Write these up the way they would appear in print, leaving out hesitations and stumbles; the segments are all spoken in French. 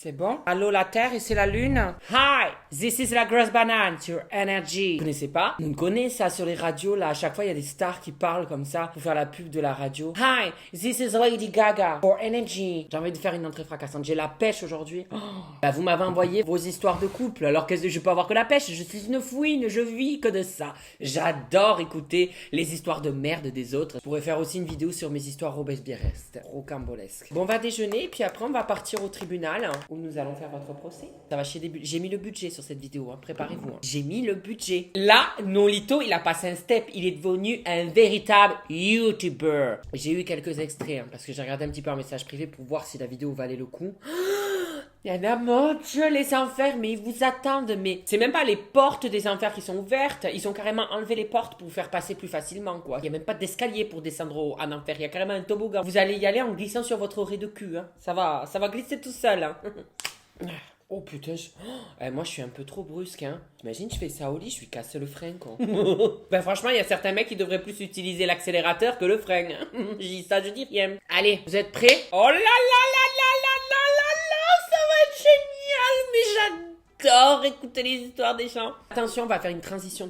C'est bon? Allô la Terre et c'est la Lune? Hi, this is la grosse banane sur Energy. Vous connaissez pas? On connaît ça sur les radios là. À chaque fois il y a des stars qui parlent comme ça pour faire la pub de la radio. Hi, this is Lady Gaga for Energy. J'ai envie de faire une entrée fracassante. J'ai la pêche aujourd'hui. Oh. Bah, vous m'avez envoyé vos histoires de couple. Alors qu'est-ce que je peux avoir que la pêche? Je suis une fouine. Je vis que de ça. J'adore écouter les histoires de merde des autres. Je pourrais faire aussi une vidéo sur mes histoires robespierresques, rocambolesques. Bon, on va déjeuner puis après on va partir au tribunal où nous allons faire votre procès. Ça va chier des budgets. J'ai mis le budget sur cette vidéo, hein. Préparez-vous. Hein. J'ai mis le budget. Là, Nolito, il a passé un step. Il est devenu un véritable YouTuber. J'ai eu quelques extraits, hein, parce que j'ai regardé un petit peu en message privé pour voir si la vidéo valait le coup. Il y en a, mon Dieu, les enfers, mais ils vous attendent, mais c'est même pas les portes des enfers qui sont ouvertes, ils ont carrément enlevé les portes pour vous faire passer plus facilement, quoi. Il y a même pas d'escalier pour descendre en enfer, il y a carrément un toboggan. Vous allez y aller en glissant sur votre oreille de cul, hein. Ça va glisser tout seul, hein. Oh putain, moi je suis un peu trop brusque, hein. T'imagines, je fais ça au lit, je lui casse le frein, quoi. Ben franchement, il y a certains mecs qui devraient plus utiliser l'accélérateur que le frein. Je dis ça, je dis rien. Allez, vous êtes prêts? Oh là là là là là là là là, ça va être génial, mais j'adore écouter les histoires des gens. Attention, on va faire une transition.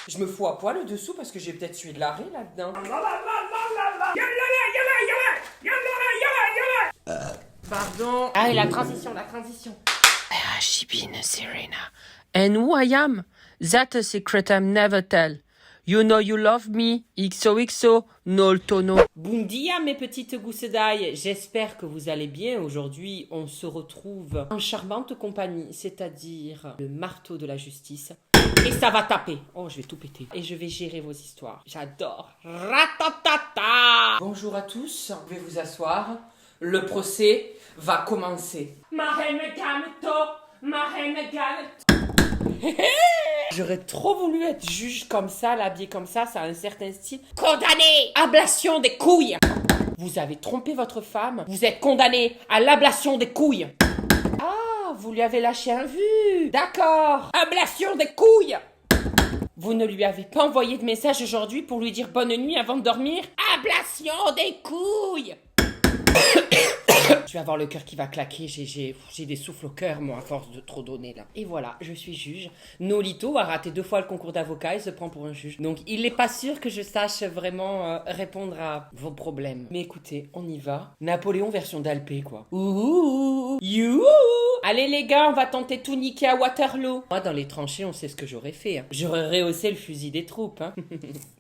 Je me fous à poil le dessous parce que j'ai peut-être tué de l'arrêt là-dedans. Pardon. Allez, la transition. I have been Serena. And who I am? That's a secret I'll never tell. You know you love me. XOXO, no tono. Bon dia, mes petites gousses d'ail. J'espère que vous allez bien. Aujourd'hui, on se retrouve en charmante compagnie, c'est-à-dire le marteau de la justice. Et ça va taper. Oh, je vais tout péter. Et je vais gérer vos histoires. J'adore. Ratatata. Bonjour à tous. Vous pouvez vous asseoir. Le procès va commencer. Ma reine galette. J'aurais trop voulu être juge comme ça, l'habillé comme ça a un certain style. Condamné! Ablation des couilles! Vous avez trompé votre femme, vous êtes condamné à l'ablation des couilles. Ah, vous lui avez lâché un vu. D'accord. Ablation des couilles! Vous ne lui avez pas envoyé de message aujourd'hui pour lui dire bonne nuit avant de dormir? Ablation des couilles! Je vais avoir le cœur qui va claquer, j'ai des souffles au cœur, moi, à force de trop donner, là. Et voilà, je suis juge. Nolito a raté 2 fois le concours d'avocat, il se prend pour un juge. Donc, il n'est pas sûr que je sache vraiment répondre à vos problèmes. Mais écoutez, on y va. Napoléon version d'Alpé, quoi. Ouh, youhou. Allez, les gars, on va tenter tout niquer à Waterloo. Moi, dans les tranchées, on sait ce que j'aurais fait. Hein. J'aurais rehaussé le fusil des troupes, hein.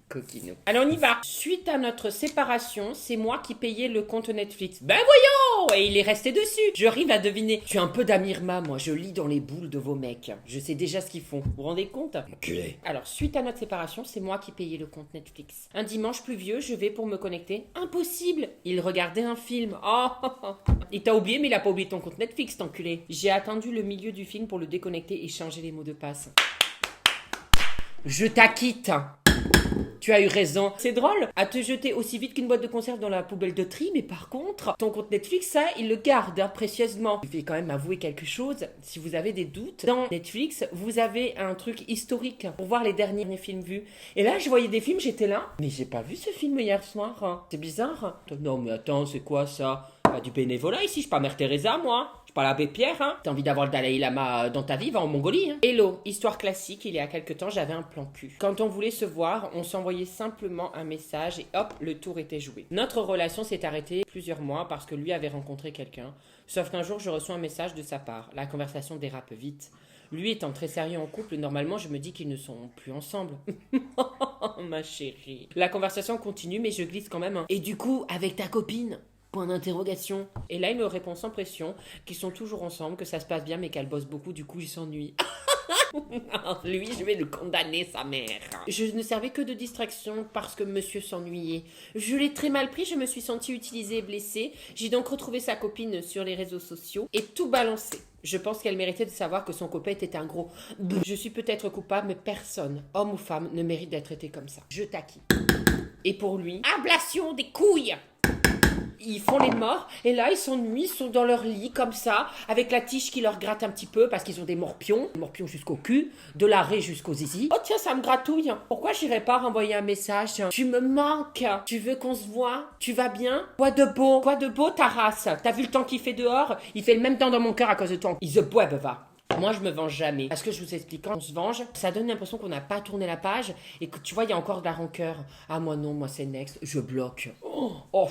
Coquino. Allez, on y va. Suite à notre séparation, c'est moi qui payais le compte Netflix. Ben voyons! Et il est resté dessus. J'arrive à deviner. Je suis un peu d'Amirma, moi. Je lis dans les boules de vos mecs. Je sais déjà ce qu'ils font. Vous vous rendez compte? Enculé. Alors, suite à notre séparation, c'est moi qui payais le compte Netflix. Un dimanche pluvieux, je vais pour me connecter. Impossible! Il regardait un film. Oh! Il t'a oublié, mais il a pas oublié ton compte Netflix, t'enculé. J'ai attendu le milieu du film pour le déconnecter et changer les mots de passe. Je t'acquitte. Tu as eu raison. C'est drôle à te jeter aussi vite qu'une boîte de conserve dans la poubelle de tri, mais par contre, ton compte Netflix, ça, il le garde hein, précieusement. Je vais quand même avouer quelque chose, si vous avez des doutes. Dans Netflix, vous avez un truc historique pour voir les derniers films vus. Et là, je voyais des films, j'étais là. Mais j'ai pas vu ce film hier soir. Hein. C'est bizarre. Non, mais attends, c'est quoi ça? Pas du bénévolat ici, je suis pas Mère Teresa, moi. Je suis pas l'abbé Pierre, hein. T'as envie d'avoir le Dalai Lama dans ta vie, va en Mongolie, hein. Hello, histoire classique, il y a quelque temps, j'avais un plan cul. Quand on voulait se voir, on s'envoyait simplement un message et hop, le tour était joué. Notre relation s'est arrêtée plusieurs mois parce que lui avait rencontré quelqu'un. Sauf qu'un jour, je reçois un message de sa part. La conversation dérape vite. Lui étant très sérieux en couple, normalement, je me dis qu'ils ne sont plus ensemble. Ma chérie. La conversation continue, mais je glisse quand même. Hein. Et du coup, avec ta copine ? Point d'interrogation. Et là, il me répond sans pression qu'ils sont toujours ensemble, que ça se passe bien, mais qu'elle bosse beaucoup, du coup, il s'ennuie. Lui, je vais le condamner, sa mère. Je ne servais que de distraction parce que monsieur s'ennuyait. Je l'ai très mal pris, je me suis sentie utilisée et blessée. J'ai donc retrouvé sa copine sur les réseaux sociaux et tout balancé. Je pense qu'elle méritait de savoir que son copain était un gros... Je suis peut-être coupable, mais personne, homme ou femme, ne mérite d'être traité comme ça. Je t'acquitte. Et pour lui, ablation des couilles. Ils font les morts, et là, ils s'ennuient, ils sont dans leur lit, comme ça, avec la tige qui leur gratte un petit peu, parce qu'ils ont des morpions jusqu'au cul, de la raie jusqu'au zizi. Oh tiens, ça me gratouille. Pourquoi j'irais pas renvoyer un message? Tu me manques. Tu veux qu'on se voit? Tu vas bien? Quoi de beau? Quoi de beau, ta race? T'as vu le temps qu'il fait dehors? Il fait le même temps dans mon cœur à cause de toi. Ils se boivent, va. Moi, je me venge jamais. Parce que je vous explique, quand on se venge, ça donne l'impression qu'on n'a pas tourné la page et que tu vois, il y a encore de la rancœur. Ah, moi non, moi c'est next. Je bloque. Oh.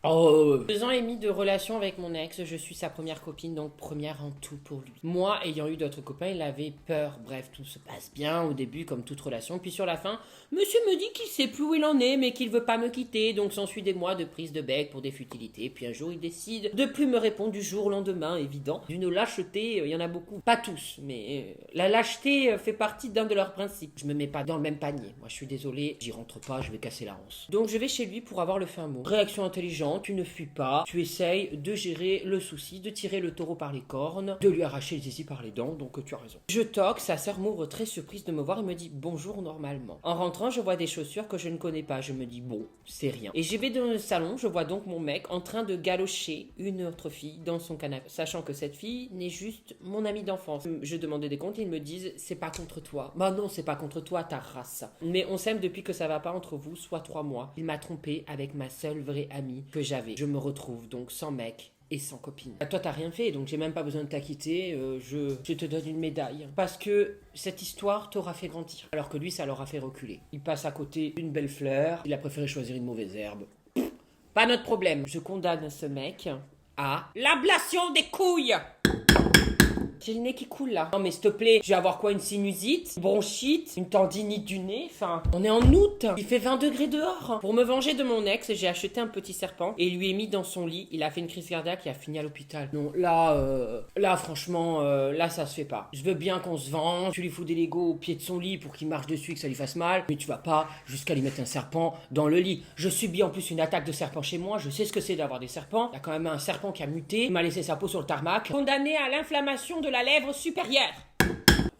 2 ans et demi de relation avec mon ex, je suis sa première copine, donc première en tout pour lui. Moi, ayant eu d'autres copains, il avait peur. Bref, tout se passe bien au début, comme toute relation. Puis sur la fin, monsieur me dit qu'il sait plus où il en est, mais qu'il veut pas me quitter. Donc s'ensuit des mois de prise de bec pour des futilités. Puis un jour, il décide de plus me répondre du jour au lendemain, évident. D'une lâcheté, il y en a beaucoup. Pas tous, mais la lâcheté fait partie d'un de leurs principes. Je me mets pas dans le même panier. Moi, je suis désolé, j'y rentre pas, je vais casser la ronce. Donc je vais chez lui pour avoir le fin mot. Réaction intelligente, tu ne fuis pas, tu essayes de gérer le souci, de tirer le taureau par les cornes, de lui arracher les zizi par les dents, donc tu as raison. Je toque, sa sœur m'ouvre très surprise de me voir et me dit bonjour normalement. En rentrant, je vois des chaussures que je ne connais pas, je me dis bon, c'est rien. Et j'y vais dans le salon, je vois donc mon mec en train de galocher une autre fille dans son canapé, sachant que cette fille n'est juste mon amie d'enfance. Je demandais des comptes, ils me disent c'est pas contre toi. Bah non, c'est pas contre toi, ta race. Mais on s'aime depuis que ça va pas entre vous, soit 3 mois. Il m'a trompé avec ma seule vraie amie que j'avais. Je me retrouve donc sans mec et sans copine. Toi, t'as rien fait, donc j'ai même pas besoin de t'acquitter. Je te donne une médaille. Parce que cette histoire t'aura fait grandir. Alors que lui, ça l'aura fait reculer. Il passe à côté d'une belle fleur. Il a préféré choisir une mauvaise herbe. Pas notre problème. Je condamne ce mec à l'ablation des couilles. J'ai le nez qui coule là. Non mais s'il te plaît, je vais avoir quoi, une sinusite, une bronchite, une tendinite du nez, enfin... On est en août, il fait 20 degrés dehors. Pour me venger de mon ex, j'ai acheté un petit serpent et lui ai mis dans son lit. Il a fait une crise cardiaque et a fini à l'hôpital. Non, là franchement, là ça se fait pas. Je veux bien qu'on se venge, tu lui fous des Legos au pied de son lit pour qu'il marche dessus et que ça lui fasse mal, mais tu vas pas jusqu'à lui mettre un serpent dans le lit. Je subis en plus une attaque de serpent chez moi, je sais ce que c'est d'avoir des serpents. Il y a quand même un serpent qui a muté, il m'a laissé sa peau sur le tarmac. Condamné à l'inflammation de la lèvre supérieure.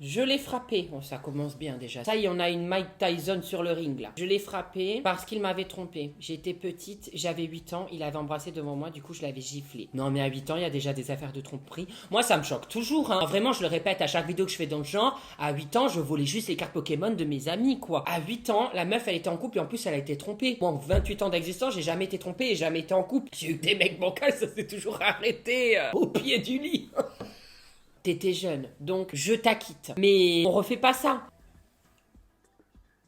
Je l'ai frappé. Bon, ça commence bien déjà. Ça y est, on a une Mike Tyson sur le ring là. Je l'ai frappé parce qu'il m'avait trompé. J'étais petite, j'avais 8 ans, il avait embrassé devant moi, du coup je l'avais giflé. Non mais à 8 ans, il y a déjà des affaires de tromperie. Moi ça me choque toujours, hein. Vraiment, je le répète à chaque vidéo que je fais dans le genre, à 8 ans, je volais juste les cartes Pokémon de mes amis quoi. À 8 ans, la meuf elle était en couple et en plus elle a été trompée. Moi, en 28 ans d'existence, j'ai jamais été trompée et jamais été en couple. J'ai eu des mecs bancals, ça s'est toujours arrêté au pied du lit. T'étais jeune, donc je t'acquitte. Mais on refait pas ça.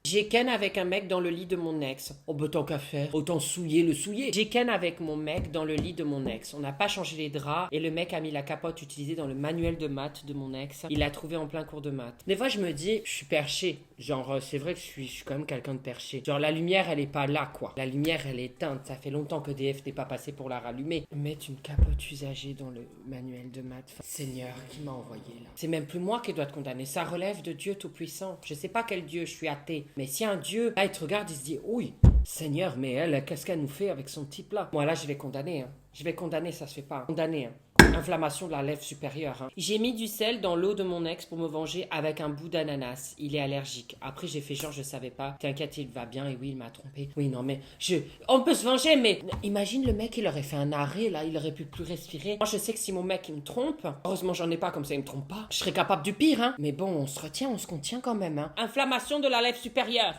J'ai ken avec un mec dans le lit de mon ex. Oh bah tant qu'à faire, autant souiller le souiller. J'ai ken avec mon mec dans le lit de mon ex. On n'a pas changé les draps et le mec a mis la capote utilisée dans le manuel de maths de mon ex. Il l'a trouvé en plein cours de maths. Des fois je me dis, je suis perché. Genre c'est vrai que je suis quand même quelqu'un de perché. Genre la lumière elle est pas là quoi. La lumière elle est éteinte. Ça fait longtemps que DF n'est pas passé pour la rallumer. Mettre une capote usagée dans le manuel de maths. Seigneur, qui m'a envoyé là? C'est même plus moi qui dois te condamner. Ça relève de Dieu Tout-Puissant. Je sais pas quel Dieu, je suis athée. Mais si un Dieu, là, il te regarde, il se dit, oui, Seigneur, mais elle, qu'est-ce qu'elle nous fait avec son type là? Moi là, je vais condamner, hein. Je vais condamner, ça se fait pas. Condamner, hein. Inflammation de la lèvre supérieure. Hein. J'ai mis du sel dans l'eau de mon ex pour me venger avec un bout d'ananas. Il est allergique. Après, j'ai fait genre, je savais pas. T'inquiète, il va bien. Et oui, il m'a trompé. Oui, non, mais on peut se venger, mais imagine le mec, il aurait fait un arrêt, là. Il aurait pu plus respirer. Moi, je sais que si mon mec, il me trompe, heureusement, j'en ai pas, comme ça, il me trompe pas. Je serais capable du pire, hein. Mais bon, on se retient, on se contient quand même, hein. Inflammation de la lèvre supérieure.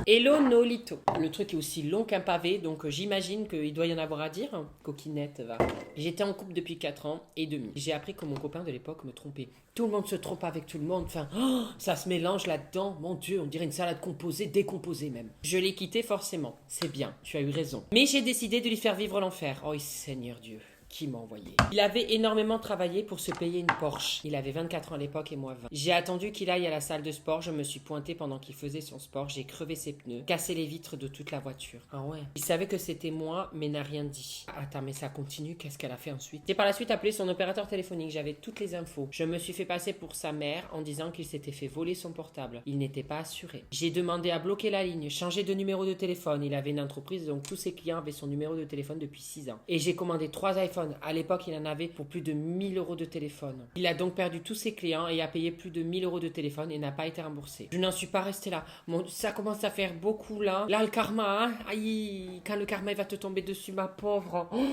Hello Nolito. Le truc est aussi long qu'un pavé, donc j'imagine qu'il doit y en avoir à dire. Coquinette, va. J'étais en couple depuis 4 ans et demi. J'ai appris que mon copain de l'époque me trompait. Tout le monde se trompe avec tout le monde. Enfin, ça se mélange là-dedans. Mon Dieu, on dirait une salade composée, décomposée même. Je l'ai quitté forcément. C'est bien, tu as eu raison. Mais j'ai décidé de lui faire vivre l'enfer. Oh Seigneur Dieu. Qui m'a envoyé. Il avait énormément travaillé pour se payer une Porsche. Il avait 24 ans à l'époque et moi 20. J'ai attendu qu'il aille à la salle de sport. Je me suis pointée pendant qu'il faisait son sport. J'ai crevé ses pneus, cassé les vitres de toute la voiture. Ah ouais. Il savait que c'était moi, mais n'a rien dit. Attends, mais ça continue. Qu'est-ce qu'elle a fait ensuite? J'ai par la suite appelé son opérateur téléphonique. J'avais toutes les infos. Je me suis fait passer pour sa mère en disant qu'il s'était fait voler son portable. Il n'était pas assuré. J'ai demandé à bloquer la ligne, changer de numéro de téléphone. Il avait une entreprise, donc tous ses clients avaient son numéro de téléphone depuis 6 ans. Et j'ai commandé 3 iPhones téléphone. À l'époque, il en avait pour plus de 1000 euros de téléphone. Il a donc perdu tous ses clients et a payé plus de 1000 euros de téléphone et n'a pas été remboursé. Je n'en suis pas restée là. Ça commence à faire beaucoup là. Là, le karma, hein. Aïe, quand le karma il va te tomber dessus, ma pauvre. Oh,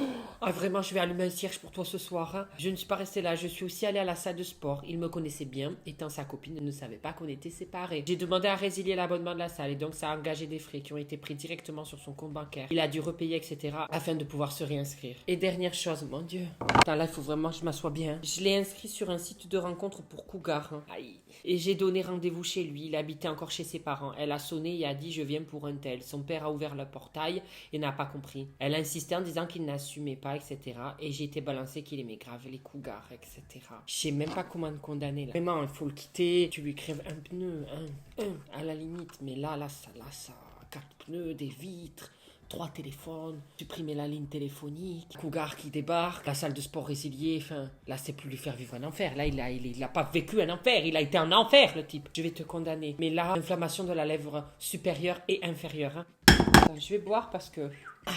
ah, vraiment, je vais allumer un cierge pour toi ce soir. Hein. Je ne suis pas restée là. Je suis aussi allée à la salle de sport. Il me connaissait bien, étant sa copine, ne savait pas qu'on était séparés. J'ai demandé à résilier l'abonnement de la salle et donc ça a engagé des frais qui ont été pris directement sur son compte bancaire. Il a dû repayer, etc. afin de pouvoir se réinscrire. Et dernière chose, mon Dieu. Attends, là, il faut vraiment que je m'assoie bien. Je l'ai inscrit sur un site de rencontre pour cougar. Hein. Aïe. Et j'ai donné rendez-vous chez lui. Il habitait encore chez ses parents. Elle a sonné et a dit « Je viens pour un tel ». Son père a ouvert le portail et n'a pas compris. Elle a insisté en disant qu'il n'assumait pas, etc. Et j'ai été balancé qu'il aimait grave les cougars, etc. Je sais même pas comment le condamner là. Vraiment, il faut le quitter. Tu lui crèves un pneu, à la limite. Mais là, ça, 4 pneus, des vitres. 3 téléphones, supprimer la ligne téléphonique, cougar qui débarque, la salle de sport résiliée, enfin, là c'est plus lui faire vivre un enfer, là il a pas vécu un enfer, il a été un enfer le type. Je vais te condamner, mais là, inflammation de la lèvre supérieure et inférieure. Hein. Je vais boire parce que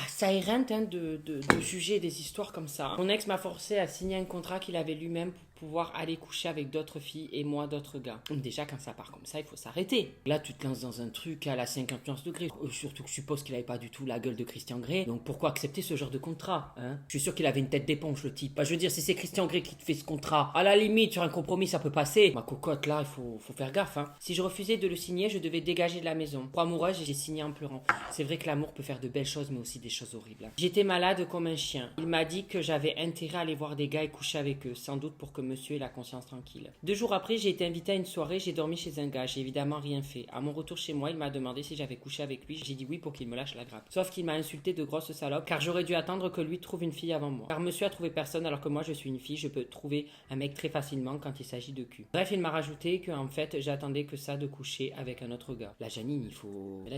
ça éreinte hein, de juger des histoires comme ça. Mon ex m'a forcé à signer un contrat qu'il avait lui-même pour pouvoir aller coucher avec d'autres filles et moi d'autres gars. Déjà quand ça part comme ça, il faut s'arrêter. Là tu te lances dans un truc à la 50 degrés. Surtout que je suppose qu'il avait pas du tout la gueule de Christian Grey. Donc pourquoi accepter ce genre de contrat hein. Je suis sûr qu'il avait une tête d'éponge le type. Bah, je veux dire si c'est Christian Grey qui te fait ce contrat, à la limite sur un compromis ça peut passer. Ma cocotte là il faut faire gaffe hein. Si je refusais de le signer je devais dégager de la maison. Pour amoureuse j'ai signé en pleurant. C'est vrai que l'amour peut faire de belles choses mais aussi des choses horribles. J'étais malade comme un chien. Il m'a dit que j'avais intérêt à aller voir des gars et coucher avec eux, sans doute pour que monsieur ait la conscience tranquille. 2 jours après, j'ai été invitée à une soirée, j'ai dormi chez un gars, j'ai évidemment rien fait. À mon retour chez moi, il m'a demandé si j'avais couché avec lui, j'ai dit oui pour qu'il me lâche la grappe. Sauf qu'il m'a insulté de grosse salope, car j'aurais dû attendre que lui trouve une fille avant moi. Car monsieur a trouvé personne alors que moi je suis une fille, je peux trouver un mec très facilement quand il s'agit de cul. Bref, il m'a rajouté qu'en fait, j'attendais que ça de coucher avec un autre gars. La Janine, il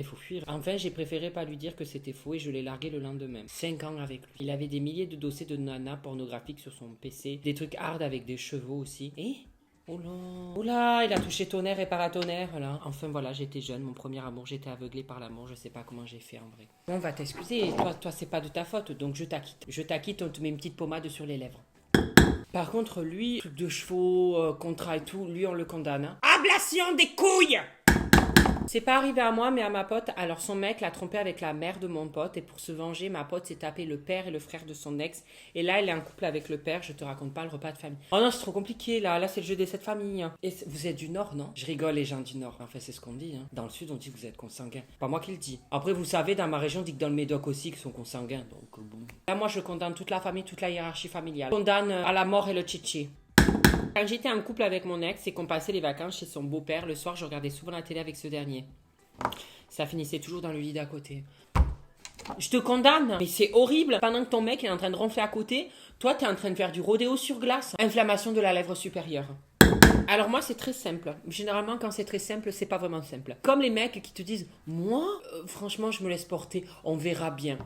faut fuir. Enfin, j'ai préféré pas lui dire que c'était faux et je l'ai largué le lendemain. 5 ans avec lui. Il avait des milliers de dossiers de nanas pornographiques sur son PC, des trucs hard avec des chevaux aussi. Et oh là, il a touché tonnerre et paratonnerre là. Enfin voilà, j'étais jeune, mon premier amour, j'étais aveuglée par l'amour, je sais pas comment j'ai fait en vrai. On va t'excuser, toi c'est pas de ta faute, donc je t'acquitte. Je t'acquitte, on te met une petite pommade sur les lèvres. Par contre lui, truc de chevaux, contrat et tout, lui on le condamne. Hein. Ablation des couilles! C'est pas arrivé à moi mais à ma pote, alors son mec l'a trompé avec la mère de mon pote et pour se venger, ma pote s'est tapé le père et le frère de son ex et là elle est en couple avec le père, je te raconte pas le repas de famille. Oh non c'est trop compliqué là c'est le jeu des 7 familles. Hein. Et vous êtes du Nord non? Je rigole les gens du Nord, enfin c'est ce qu'on dit. Hein. Dans le Sud on dit que vous êtes consanguins, pas moi qui le dis. Après vous savez dans ma région on dit que dans le Médoc aussi qu'ils sont consanguins, donc bon. Là moi je condamne toute la famille, toute la hiérarchie familiale. Je condamne à la mort et le tchitchi. Quand j'étais en couple avec mon ex et qu'on passait les vacances chez son beau-père, le soir je regardais souvent la télé avec ce dernier. Ça finissait toujours dans le lit d'à côté. Je te condamne, mais c'est horrible. Pendant que ton mec est en train de ronfler à côté, toi t'es en train de faire du rodéo sur glace. Inflammation de la lèvre supérieure. Alors moi c'est très simple. Généralement quand c'est très simple, c'est pas vraiment simple. Comme les mecs qui te disent « Moi, franchement je me laisse porter, on verra bien,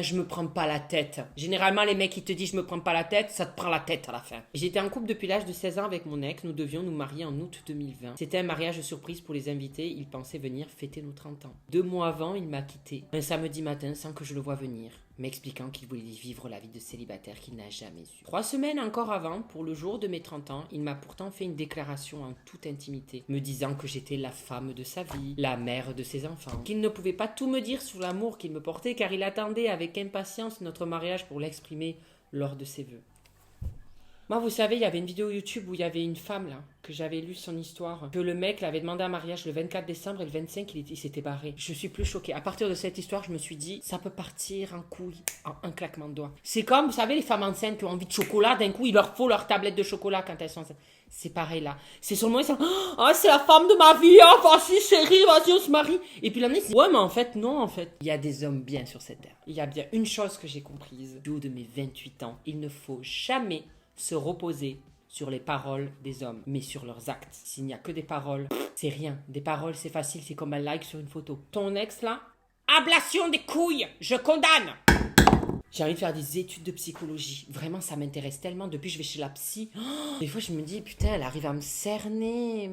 je me prends pas la tête. » Généralement les mecs qui te disent « Je me prends pas la tête », ça te prend la tête à la fin. J'étais en couple depuis l'âge de 16 ans avec mon ex, nous devions nous marier en août 2020. C'était un mariage surprise pour les invités, il pensait venir fêter nos 30 ans. 2 mois avant, il m'a quitté, un samedi matin sans que je le voie venir, m'expliquant qu'il voulait vivre la vie de célibataire qu'il n'a jamais eue. 3 semaines encore avant, pour le jour de mes 30 ans, il m'a pourtant fait une déclaration en toute intimité, me disant que j'étais la femme de sa vie, la mère de ses enfants, qu'il ne pouvait pas tout me dire sur l'amour qu'il me portait car il attendait avec impatience notre mariage pour l'exprimer lors de ses vœux. Moi, vous savez, il y avait une vidéo YouTube où il y avait une femme, là, que j'avais lu son histoire, que le mec l'avait demandé en mariage le 24 décembre et le 25, il s'était barré. Je suis plus choquée. À partir de cette histoire, je me suis dit, ça peut partir en couille en un claquement de doigts. C'est comme, vous savez, les femmes enceintes qui ont envie de chocolat, d'un coup, il leur faut leur tablette de chocolat quand elles sont enceintes. C'est pareil, là. C'est sur le moment, ils sont, ah, c'est la femme de ma vie, ah, vas-y, chérie, vas-y, on se marie. Et puis l'année, c'est, ouais, mais en fait, non, en fait. Il y a des hommes bien sur cette terre. Il y a bien une chose que j'ai comprise, du haut de mes 28 ans, il ne faut jamais se reposer sur les paroles des hommes, mais sur leurs actes. S'il n'y a que des paroles, c'est rien. Des paroles, c'est facile, c'est comme un like sur une photo. Ton ex, là, ablation des couilles, je condamne. J'ai envie de faire des études de psychologie. Vraiment, ça m'intéresse tellement. Depuis, je vais chez la psy. Des fois, je me dis, putain, elle arrive à me cerner.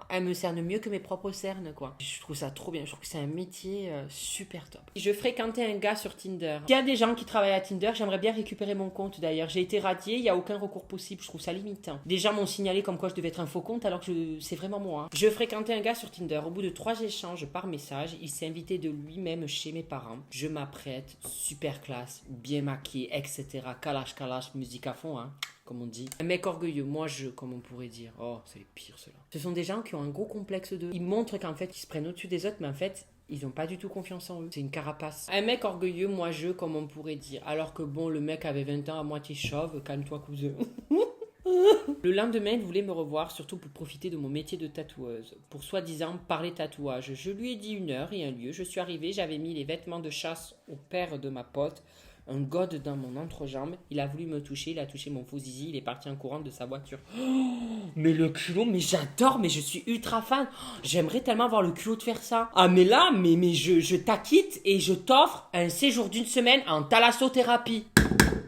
Elle me cerne mieux que mes propres cernes, quoi. Je trouve ça trop bien. Je trouve que c'est un métier super top. Je fréquentais un gars sur Tinder. S'il y a des gens qui travaillent à Tinder, j'aimerais bien récupérer mon compte d'ailleurs. J'ai été radiée, il n'y a aucun recours possible. Je trouve ça limitant. Des gens m'ont signalé comme quoi je devais être un faux compte alors que c'est vraiment moi. Je fréquentais un gars sur Tinder. Au bout de 3 échanges par message, il s'est invité de lui-même chez mes parents. Je m'apprête, super classe, bien maquillée, etc. Kalash, musique à fond, hein, comme on dit. Un mec orgueilleux, comme on pourrait dire. Oh, c'est les pires, ceux-là. Ce sont des gens qui ont un gros complexe d'eux. Ils montrent qu'en fait, ils se prennent au-dessus des autres, mais en fait, ils n'ont pas du tout confiance en eux. C'est une carapace. Un mec orgueilleux, comme on pourrait dire. Alors que bon, le mec avait 20 ans, à moitié chauve, calme-toi, cousin. Le lendemain, il voulait me revoir, surtout pour profiter de mon métier de tatoueuse, pour soi-disant parler tatouage. Je lui ai dit une heure et un lieu. Je suis arrivée, j'avais mis les vêtements de chasse au père de ma pote, un gode dans mon entrejambe. Il a voulu me toucher, il a touché mon faux zizi, il est parti en courant de sa voiture. Oh, mais le culot, mais j'adore, mais je suis ultra fan. Oh, j'aimerais tellement avoir le culot de faire ça. Ah mais là, mais je t'acquitte et je t'offre un séjour d'1 semaine en thalassothérapie.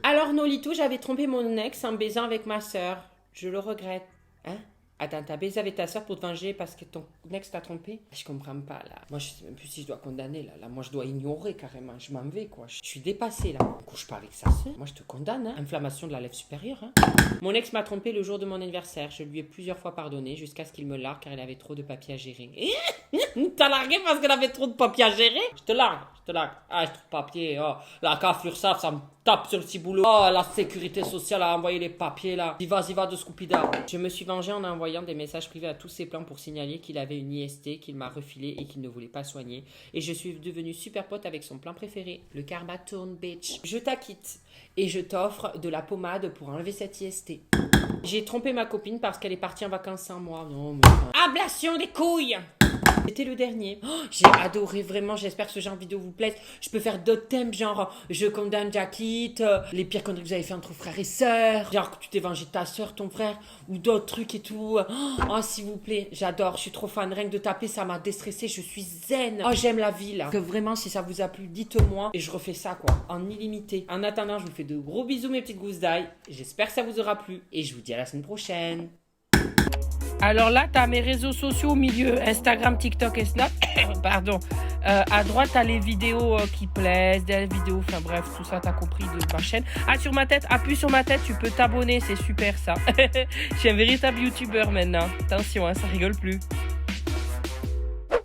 Alors Nolito, j'avais trompé mon ex en baisant avec ma sœur. Je le regrette. Hein? Attends, t'as baisé avec ta sœur pour te venger parce que ton ex t'a trompé? Je comprends pas, là. Moi, je sais même plus si je dois condamner, là. Là, moi, je dois ignorer, carrément. Je m'en vais, quoi. Je suis dépassée, là. On couche pas avec sa sœur. Moi, je te condamne, hein. Inflammation de la lèvre supérieure, hein. Mon ex m'a trompé le jour de mon anniversaire. Je lui ai plusieurs fois pardonné jusqu'à ce qu'il me largue car il avait trop de papiers à gérer. T'as largué parce qu'elle avait trop de papiers à gérer? Je te largue. Ah, j'ai trop de papiers. Oh, la CAF, l'URSSAF, ça me tape sur le petit boulot. Oh, la sécurité sociale a envoyé les papiers, là. Y va de Scoopida. Je me suis vengé en envoyant des messages privés à tous ses plans pour signaler qu'il avait une IST, qu'il m'a refilé et qu'il ne voulait pas soigner. Et je suis devenue super pote avec son plan préféré, le karma tourne bitch. Je t'acquitte et je t'offre de la pommade pour enlever cette IST. J'ai trompé ma copine parce qu'elle est partie en vacances sans moi. Non, mais... Ablation des couilles! C'était le dernier. Oh, j'ai adoré, vraiment. J'espère que ce genre de vidéo vous plaise. Je peux faire d'autres thèmes, genre je condamne Jackie, les pires conneries que vous avez fait entre frères et sœurs, genre que tu t'es vengé de ta sœur, ton frère, ou d'autres trucs et tout. Oh, s'il vous plaît, j'adore. Je suis trop fan. Rien que de taper, ça m'a déstressé. Je suis zen. Oh, j'aime la vie, là. Que vraiment, si ça vous a plu, dites-moi. Et je refais ça, quoi, en illimité. En attendant, je vous fais de gros bisous, mes petites gousses d'ail. J'espère que ça vous aura plu. Et je vous dis à la semaine prochaine. Alors là, tu as mes réseaux sociaux au milieu, Instagram, TikTok et Snap. Pardon. À droite, tu as les vidéos qui plaisent, des vidéos, enfin bref, tout ça, tu as compris de ma chaîne. Ah, sur ma tête, appuie sur ma tête, tu peux t'abonner, c'est super ça. Je suis un véritable YouTuber maintenant. Attention, hein, ça rigole plus.